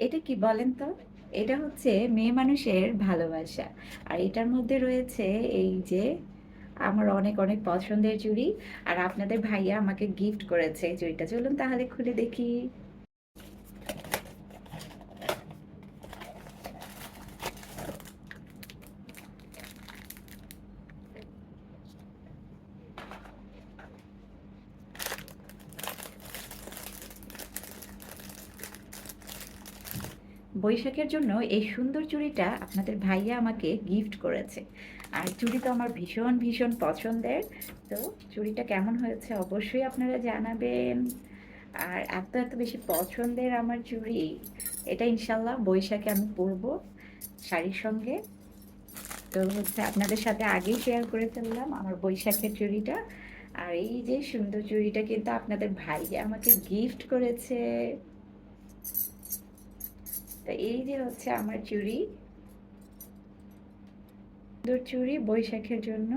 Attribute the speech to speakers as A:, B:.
A: এটা কি বলেন তো? এটা হচ্ছে মেয়ে মানুষের ভালোবাসা। আর এটার মধ্যে রয়েছে এই যে আমার অনেক, অনেক পছন্দের চুড়ি। আর আপনাদের ভাইয়া আমাকে গিফট করেছে এই চুড়িটা। চলুন তাহলে খুলে দেখি। বৈশাখের জন্য এই সুন্দর চুড়িটা আপনাদের ভাইয়া আমাকে গিফট করেছে। আর চুড়ি তো আমার ভীষণ, ভীষণ পছন্দের। তো চুড়িটা কেমন হয়েছে অবশ্যই আপনারা জানাবেন। আর এত, এত বেশি পছন্দের আমার চুড়ি। এটা ইনশাল্লাহ বৈশাখে আমি পরবো শাড়ির সঙ্গে। তো হচ্ছে আপনাদের সাথে আগেই শেয়ার করে ফেললাম আমার বৈশাখের চুড়িটা। আর এই যে সুন্দর চুড়িটা কিন্তু আপনাদের ভাইয়া আমাকে গিফট করেছে। তো এই যে হচ্ছে আমার চুড়ি, সুন্দর চুড়ি বৈশাখের জন্য।